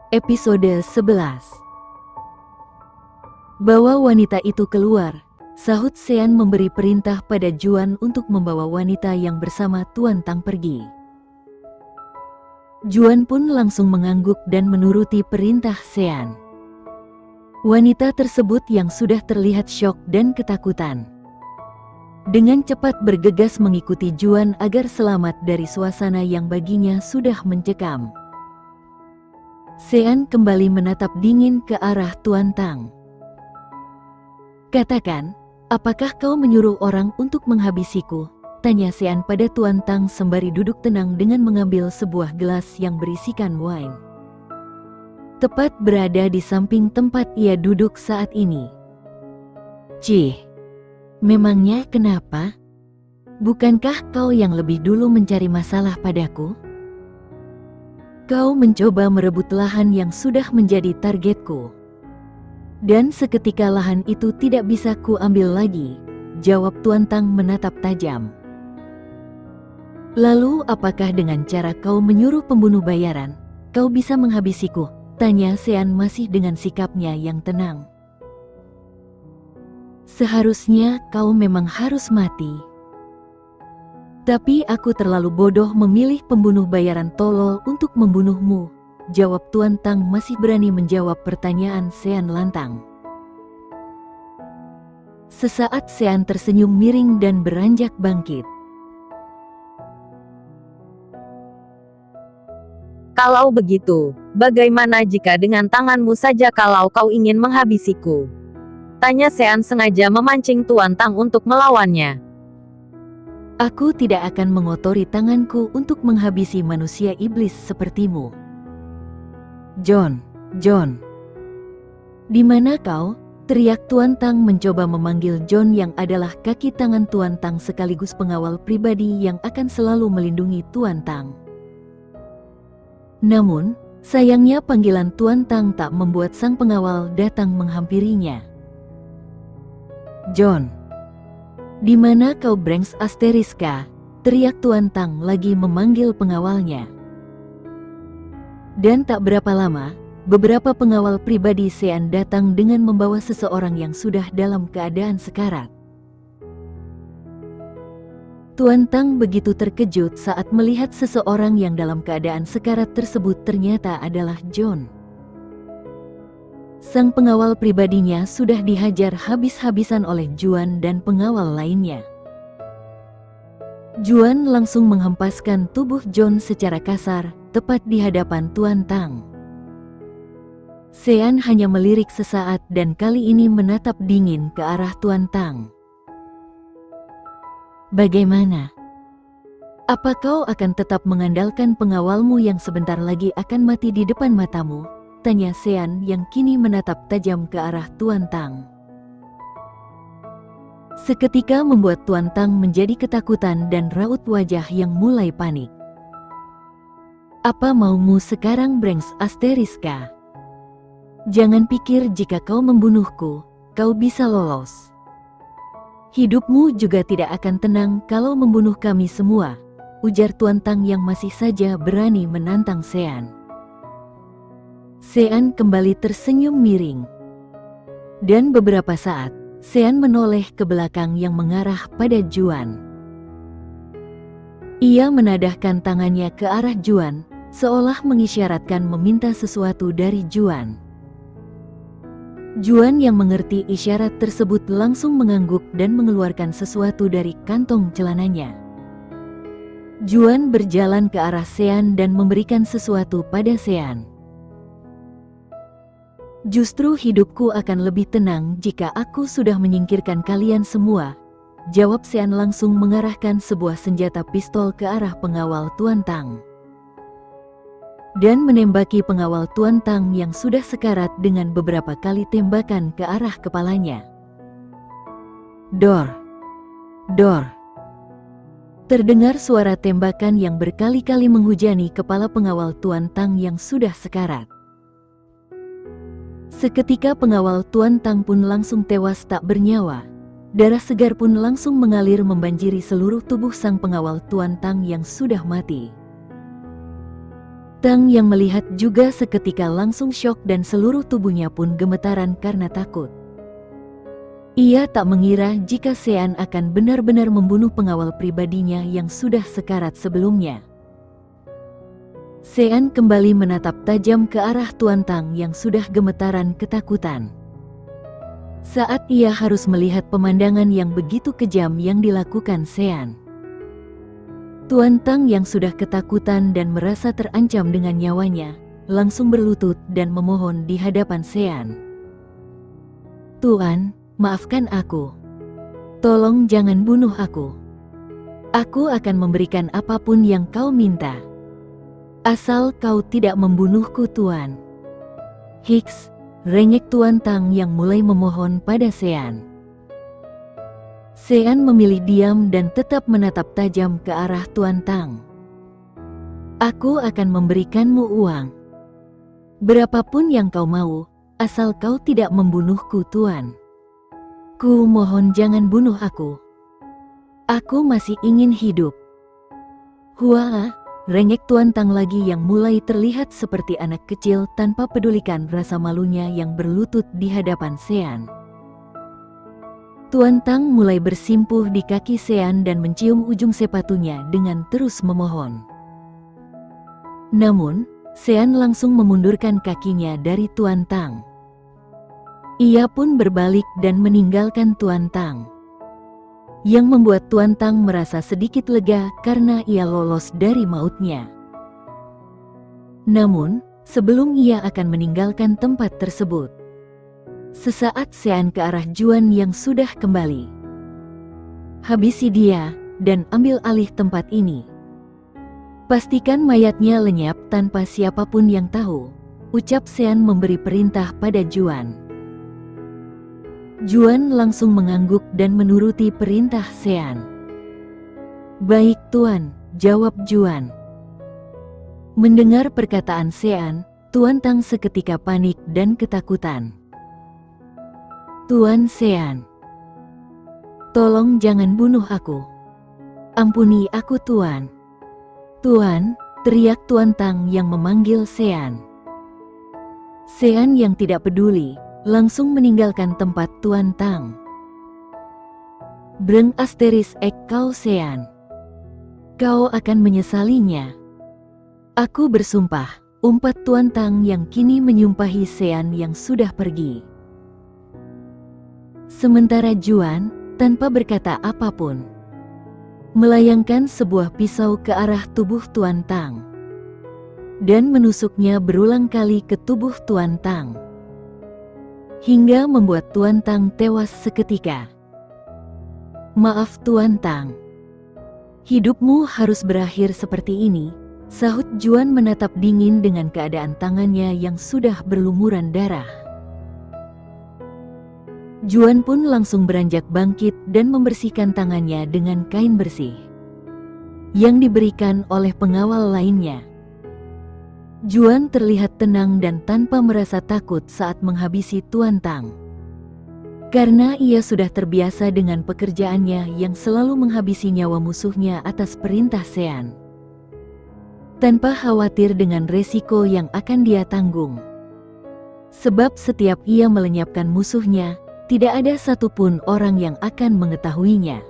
Episode 11. Bawa wanita itu keluar, sahut Sean memberi perintah pada Juan untuk membawa wanita yang bersama Tuan Tang pergi. Juan pun langsung mengangguk dan menuruti perintah Sean. Wanita tersebut yang sudah terlihat syok dan ketakutan, dengan cepat bergegas mengikuti Juan agar selamat dari suasana yang baginya sudah mencekam. Sean kembali menatap dingin ke arah Tuan Tang. "Katakan, apakah kau menyuruh orang untuk menghabisiku?" tanya Sean pada Tuan Tang sembari duduk tenang dengan mengambil sebuah gelas yang berisikan wine. Tepat berada di samping tempat ia duduk saat ini. "Cih, memangnya kenapa? Bukankah kau yang lebih dulu mencari masalah padaku? Kau mencoba merebut lahan yang sudah menjadi targetku. Dan seketika lahan itu tidak bisa ku ambil lagi," jawab Tuan Tang menatap tajam. "Lalu apakah dengan cara kau menyuruh pembunuh bayaran, kau bisa menghabisiku?" tanya Sean masih dengan sikapnya yang tenang. "Seharusnya kau memang harus mati. Tapi aku terlalu bodoh memilih pembunuh bayaran tolol untuk membunuhmu," jawab Tuan Tang masih berani menjawab pertanyaan Sean lantang. Sesaat Sean tersenyum miring dan beranjak bangkit. "Kalau begitu, bagaimana jika dengan tanganmu saja kalau kau ingin menghabisiku?" tanya Sean sengaja memancing Tuan Tang untuk melawannya. "Aku tidak akan mengotori tanganku untuk menghabisi manusia iblis sepertimu." John, di mana kau?" teriak Tuan Tang mencoba memanggil John yang adalah kaki tangan Tuan Tang sekaligus pengawal pribadi yang akan selalu melindungi Tuan Tang. Namun, sayangnya panggilan Tuan Tang tak membuat sang pengawal datang menghampirinya. "John, di mana kau Branks Asteriska?" teriak Tuan Tang lagi memanggil pengawalnya. Dan tak berapa lama, beberapa pengawal pribadi Sean datang dengan membawa seseorang yang sudah dalam keadaan sekarat. Tuan Tang begitu terkejut saat melihat seseorang yang dalam keadaan sekarat tersebut ternyata adalah John. Sang pengawal pribadinya sudah dihajar habis-habisan oleh Juan dan pengawal lainnya. Juan langsung menghempaskan tubuh John secara kasar, tepat di hadapan Tuan Tang. Sean hanya melirik sesaat dan kali ini menatap dingin ke arah Tuan Tang. "Bagaimana? Apa kau akan tetap mengandalkan pengawalmu yang sebentar lagi akan mati di depan matamu?" tanya Sean yang kini menatap tajam ke arah Tuan Tang. Seketika membuat Tuan Tang menjadi ketakutan dan raut wajah yang mulai panik. "Apa maumu sekarang Branks Asteriska? Jangan pikir jika kau membunuhku, kau bisa lolos. Hidupmu juga tidak akan tenang kalau membunuh kami semua," ujar Tuan Tang yang masih saja berani menantang Sean. Sean kembali tersenyum miring. Dan beberapa saat, Sean menoleh ke belakang yang mengarah pada Juan. Ia menadahkan tangannya ke arah Juan, seolah mengisyaratkan meminta sesuatu dari Juan. Juan yang mengerti isyarat tersebut langsung mengangguk dan mengeluarkan sesuatu dari kantong celananya. Juan berjalan ke arah Sean dan memberikan sesuatu pada Sean. "Justru hidupku akan lebih tenang jika aku sudah menyingkirkan kalian semua," jawab Sean langsung mengarahkan sebuah senjata pistol ke arah pengawal Tuan Tang. Dan menembaki pengawal Tuan Tang yang sudah sekarat dengan beberapa kali tembakan ke arah kepalanya. Dor! Dor! Terdengar suara tembakan yang berkali-kali menghujani kepala pengawal Tuan Tang yang sudah sekarat. Seketika pengawal Tuan Tang pun langsung tewas tak bernyawa. Darah segar pun langsung mengalir membanjiri seluruh tubuh sang pengawal Tuan Tang yang sudah mati. Tang yang melihat juga seketika langsung syok dan seluruh tubuhnya pun gemetaran karena takut. Ia tak mengira jika Sean akan benar-benar membunuh pengawal pribadinya yang sudah sekarat sebelumnya. Sean kembali menatap tajam ke arah Tuan Tang yang sudah gemetaran ketakutan. Saat ia harus melihat pemandangan yang begitu kejam yang dilakukan Sean. Tuan Tang yang sudah ketakutan dan merasa terancam dengan nyawanya, langsung berlutut dan memohon di hadapan Sean. "Tuan, maafkan aku. Tolong jangan bunuh aku. Aku akan memberikan apapun yang kau minta. Asal kau tidak membunuhku, Tuan." "Hiks," rengek Tuan Tang yang mulai memohon pada Sean. Sean memilih diam dan tetap menatap tajam ke arah Tuan Tang. "Aku akan memberikanmu uang. Berapapun yang kau mau, asal kau tidak membunuhku, Tuan. Ku mohon jangan bunuh aku. Aku masih ingin hidup." "Hua," rengek Tuan Tang lagi yang mulai terlihat seperti anak kecil tanpa pedulikan rasa malunya yang berlutut di hadapan Sean. Tuan Tang mulai bersimpuh di kaki Sean dan mencium ujung sepatunya dengan terus memohon. Namun, Sean langsung memundurkan kakinya dari Tuan Tang. Ia pun berbalik dan meninggalkan Tuan Tang. Yang membuat Tuan Tang merasa sedikit lega karena ia lolos dari mautnya. Namun, sebelum ia akan meninggalkan tempat tersebut, sesaat Sean ke arah Juan yang sudah kembali. "Habisi dia, dan ambil alih tempat ini. Pastikan mayatnya lenyap tanpa siapapun yang tahu," ucap Sean memberi perintah pada Juan. Juan langsung mengangguk dan menuruti perintah Sean. "Baik, Tuan," jawab Juan. Mendengar perkataan Sean, Tuan Tang seketika panik dan ketakutan. "Tuan Sean, tolong jangan bunuh aku. Ampuni aku, Tuan." "Tuan," teriak Tuan Tang yang memanggil Sean. Sean yang tidak peduli, langsung meninggalkan tempat Tuan Tang. "Breng asteris ek kau Sean. Kau akan menyesalinya. Aku bersumpah," umpat Tuan Tang yang kini menyumpahi Sean yang sudah pergi. Sementara Juan, tanpa berkata apapun, melayangkan sebuah pisau ke arah tubuh Tuan Tang dan menusuknya berulang kali ke tubuh Tuan Tang, hingga membuat Tuan Tang tewas seketika. "Maaf Tuan Tang. Hidupmu harus berakhir seperti ini," sahut Juan menatap dingin dengan keadaan tangannya yang sudah berlumuran darah. Juan pun langsung beranjak bangkit dan membersihkan tangannya dengan kain bersih yang diberikan oleh pengawal lainnya. Juan terlihat tenang dan tanpa merasa takut saat menghabisi Tuan Tang. Karena ia sudah terbiasa dengan pekerjaannya yang selalu menghabisi nyawa musuhnya atas perintah Sean, tanpa khawatir dengan resiko yang akan dia tanggung. Sebab setiap ia melenyapkan musuhnya, tidak ada satupun orang yang akan mengetahuinya.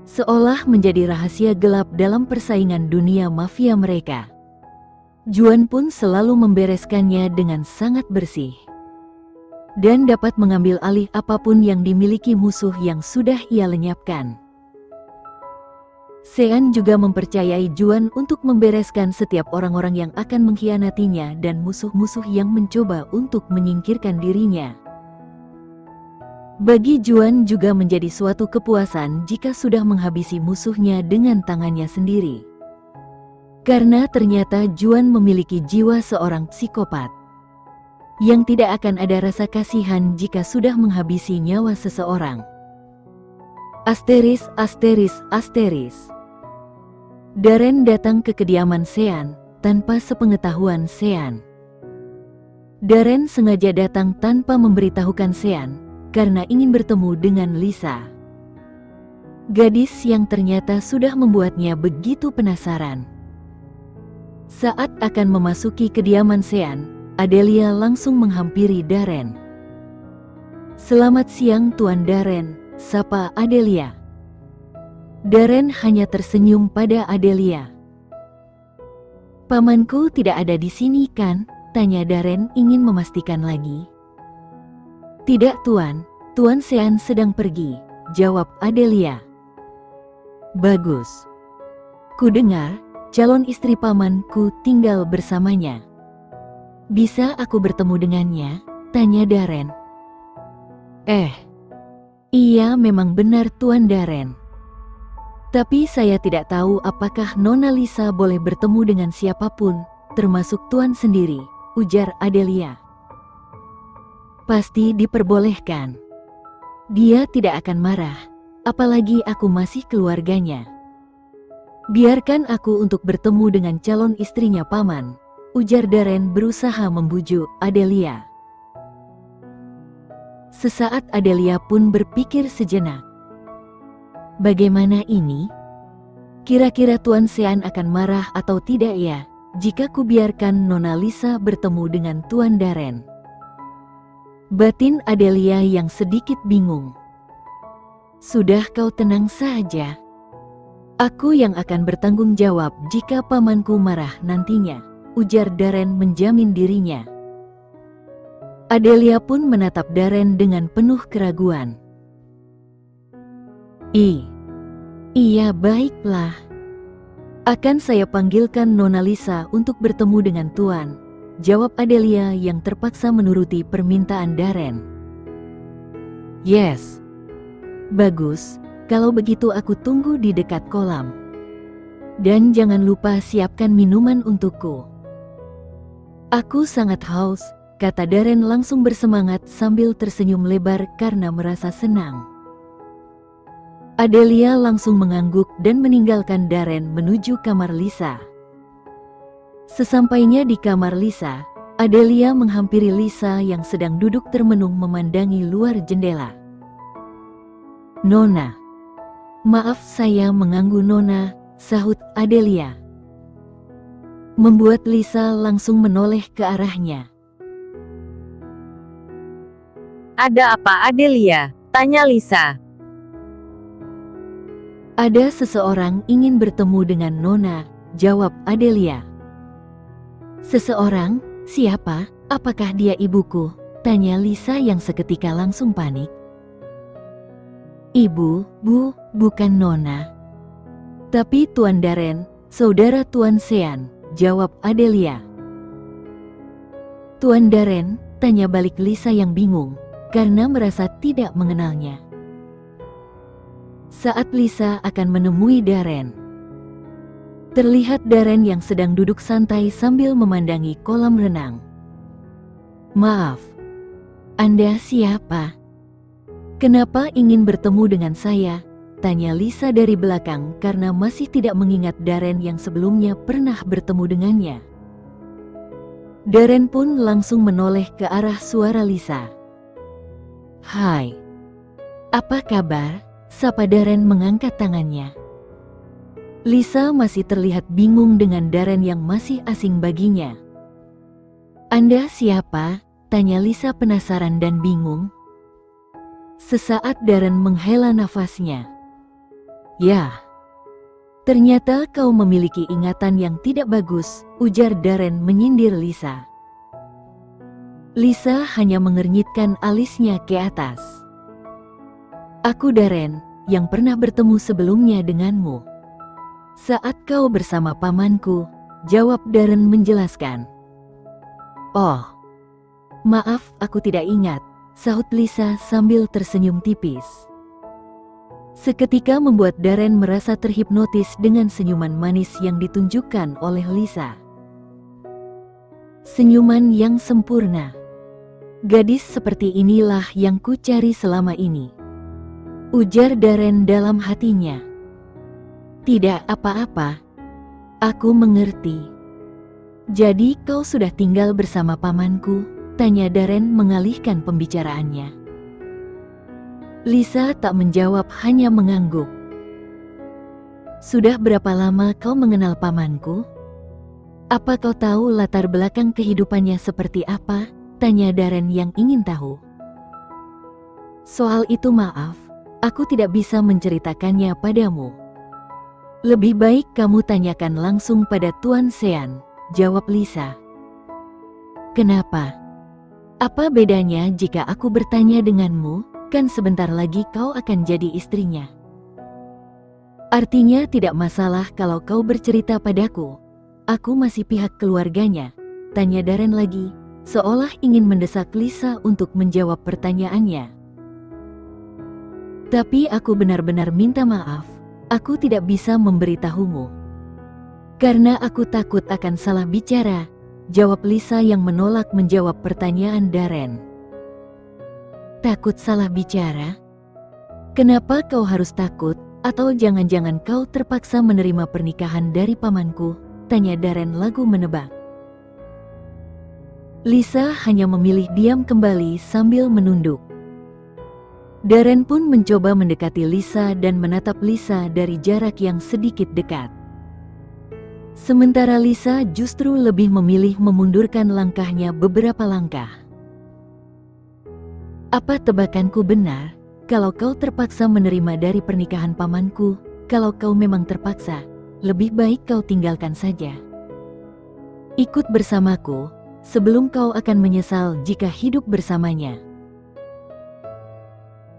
Seolah menjadi rahasia gelap dalam persaingan dunia mafia mereka, Juan pun selalu membereskannya dengan sangat bersih dan dapat mengambil alih apapun yang dimiliki musuh yang sudah ia lenyapkan. Sean juga mempercayai Juan untuk membereskan setiap orang-orang yang akan mengkhianatinya dan musuh-musuh yang mencoba untuk menyingkirkan dirinya. Bagi Juan juga menjadi suatu kepuasan jika sudah menghabisi musuhnya dengan tangannya sendiri. Karena ternyata Juan memiliki jiwa seorang psikopat yang tidak akan ada rasa kasihan jika sudah menghabisi nyawa seseorang. Asteris, asteris, asteris. Darren datang ke kediaman Sean tanpa sepengetahuan Sean. Darren sengaja datang tanpa memberitahukan Sean karena ingin bertemu dengan Lisa, gadis yang ternyata sudah membuatnya begitu penasaran. Saat akan memasuki kediaman Sean, Adelia langsung menghampiri Darren. "Selamat siang Tuan Darren," sapa Adelia. Darren hanya tersenyum pada Adelia. "Pamanku tidak ada di sini kan?" tanya Darren ingin memastikan lagi. "Tidak Tuan, Tuan Sean sedang pergi," jawab Adelia. "Bagus. Ku dengar, calon istri pamanku tinggal bersamanya. Bisa aku bertemu dengannya?" tanya Darren. Iya memang benar Tuan Darren. Tapi saya tidak tahu apakah Nona Lisa boleh bertemu dengan siapapun, termasuk Tuan sendiri, ujar Adelia. "Pasti diperbolehkan. Dia tidak akan marah, apalagi aku masih keluarganya. Biarkan aku untuk bertemu dengan calon istrinya paman," ujar Darren berusaha membujuk Adelia. Sesaat Adelia pun berpikir sejenak. "Bagaimana ini? Kira-kira Tuan Sean akan marah atau tidak ya, jika ku biarkan Nona Lisa bertemu dengan Tuan Darren?" Batin Adelia yang sedikit bingung. "Sudah kau tenang saja. Aku yang akan bertanggung jawab jika pamanku marah nantinya," ujar Darren menjamin dirinya. Adelia pun menatap Darren dengan penuh keraguan. Iya baiklah. Akan saya panggilkan Nona Lisa untuk bertemu dengan Tuan," jawab Adelia yang terpaksa menuruti permintaan Darren. "Yes. Bagus, kalau begitu aku tunggu di dekat kolam. Dan jangan lupa siapkan minuman untukku. Aku sangat haus," kata Darren langsung bersemangat sambil tersenyum lebar karena merasa senang. Adelia langsung mengangguk dan meninggalkan Darren menuju kamar Lisa. Sesampainya di kamar Lisa, Adelia menghampiri Lisa yang sedang duduk termenung memandangi luar jendela. "Nona. Maaf saya mengganggu Nona," sahut Adelia. Membuat Lisa langsung menoleh ke arahnya. "Ada apa Adelia?" tanya Lisa. "Ada seseorang ingin bertemu dengan Nona," jawab Adelia. "Seseorang? Siapa? Apakah dia ibuku?" tanya Lisa yang seketika langsung panik. "Ibu, bukan Nona. Tapi Tuan Darren, saudara Tuan Sean," jawab Adelia. "Tuan Darren?" tanya balik Lisa yang bingung, karena merasa tidak mengenalnya. Saat Lisa akan menemui Darren, terlihat Darren yang sedang duduk santai sambil memandangi kolam renang. "Maaf, Anda siapa? Kenapa ingin bertemu dengan saya?" tanya Lisa dari belakang karena masih tidak mengingat Darren yang sebelumnya pernah bertemu dengannya. Darren pun langsung menoleh ke arah suara Lisa. "Hai, apa kabar?" sapa Darren mengangkat tangannya. Lisa masih terlihat bingung dengan Darren yang masih asing baginya. "Anda siapa?" tanya Lisa penasaran dan bingung. Sesaat Darren menghela nafasnya. "Ya, ternyata kau memiliki ingatan yang tidak bagus," ujar Darren menyindir Lisa. Lisa hanya mengernyitkan alisnya ke atas. "Aku Darren, yang pernah bertemu sebelumnya denganmu. Saat kau bersama pamanku," jawab Darren menjelaskan. "Oh, maaf aku tidak ingat," sahut Lisa sambil tersenyum tipis. Seketika membuat Darren merasa terhipnotis dengan senyuman manis yang ditunjukkan oleh Lisa. Senyuman yang sempurna. "Gadis seperti inilah yang ku cari selama ini," ujar Darren dalam hatinya. "Tidak apa-apa. Aku mengerti. Jadi kau sudah tinggal bersama pamanku?" tanya Darren mengalihkan pembicaraannya. Lisa tak menjawab, hanya mengangguk. "Sudah berapa lama kau mengenal pamanku?" Apa kau tahu latar belakang kehidupannya seperti apa? Tanya Darren yang ingin tahu. Soal itu maaf, aku tidak bisa menceritakannya padamu. Lebih baik kamu tanyakan langsung pada Tuan Sean, jawab Lisa. Kenapa? Apa bedanya jika aku bertanya denganmu? Kan sebentar lagi kau akan jadi istrinya. Artinya tidak masalah kalau kau bercerita padaku. Aku masih pihak keluarganya, tanya Darren lagi, seolah ingin mendesak Lisa untuk menjawab pertanyaannya. Tapi aku benar-benar minta maaf, aku tidak bisa memberitahumu. Karena aku takut akan salah bicara, jawab Lisa yang menolak menjawab pertanyaan Darren. Takut salah bicara? Kenapa kau harus takut? Atau jangan-jangan kau terpaksa menerima pernikahan dari pamanku? Tanya Darren lagu menebak. Lisa hanya memilih diam kembali sambil menunduk. Darren pun mencoba mendekati Lisa dan menatap Lisa dari jarak yang sedikit dekat. Sementara Lisa justru lebih memilih memundurkan langkahnya beberapa langkah. Apa tebakanku benar? Kalau kau terpaksa menerima dari pernikahan pamanku, kalau kau memang terpaksa, lebih baik kau tinggalkan saja. Ikut bersamaku, sebelum kau akan menyesal jika hidup bersamanya.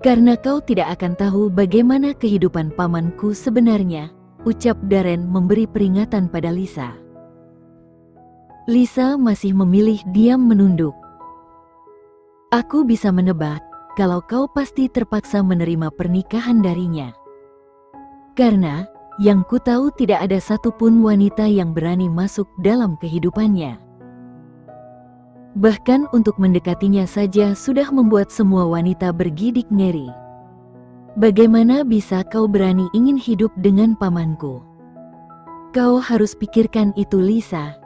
Karena kau tidak akan tahu bagaimana kehidupan pamanku sebenarnya, ucap Darren memberi peringatan pada Lisa. Lisa masih memilih diam menunduk. Aku bisa menebak, kalau kau pasti terpaksa menerima pernikahan darinya. Karena, yang ku tahu tidak ada satupun wanita yang berani masuk dalam kehidupannya. Bahkan untuk mendekatinya saja sudah membuat semua wanita bergidik ngeri. Bagaimana bisa kau berani ingin hidup dengan pamanku? Kau harus pikirkan itu, Lisa.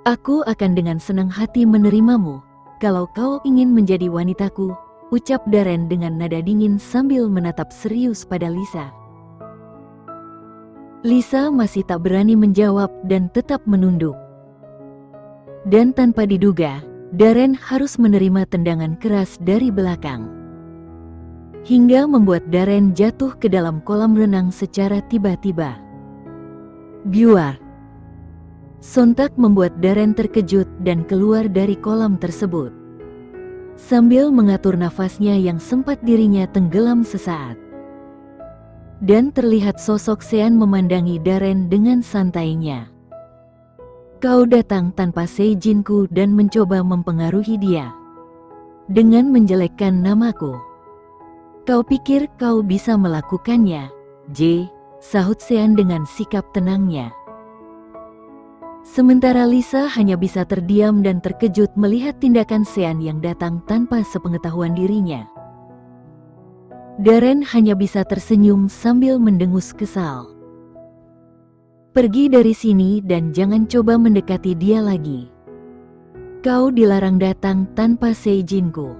Aku akan dengan senang hati menerimamu, kalau kau ingin menjadi wanitaku, ucap Darren dengan nada dingin sambil menatap serius pada Lisa. Lisa masih tak berani menjawab dan tetap menunduk. Dan tanpa diduga, Darren harus menerima tendangan keras dari belakang. Hingga membuat Darren jatuh ke dalam kolam renang secara tiba-tiba. Biuar! Sontak membuat Darren terkejut dan keluar dari kolam tersebut. Sambil mengatur nafasnya yang sempat dirinya tenggelam sesaat. Dan terlihat sosok Sean memandangi Darren dengan santainya. Kau datang tanpa seizinku dan mencoba mempengaruhi dia. Dengan menjelekkan namaku. Kau pikir kau bisa melakukannya, J, sahut Sean dengan sikap tenangnya. Sementara Lisa hanya bisa terdiam dan terkejut melihat tindakan Sean yang datang tanpa sepengetahuan dirinya. Darren hanya bisa tersenyum sambil mendengus kesal. Pergi dari sini dan jangan coba mendekati dia lagi. Kau dilarang datang tanpa seizinku.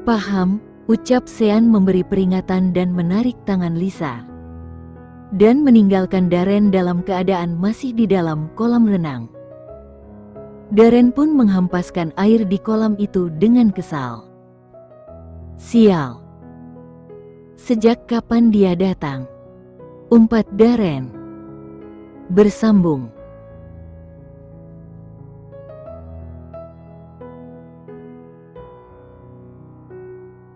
Paham, ucap Sean memberi peringatan dan menarik tangan Lisa. Dan meninggalkan Darren dalam keadaan masih di dalam kolam renang. Darren pun menghempaskan air di kolam itu dengan kesal. Sial. Sejak kapan dia datang? Umpat Darren. Bersambung.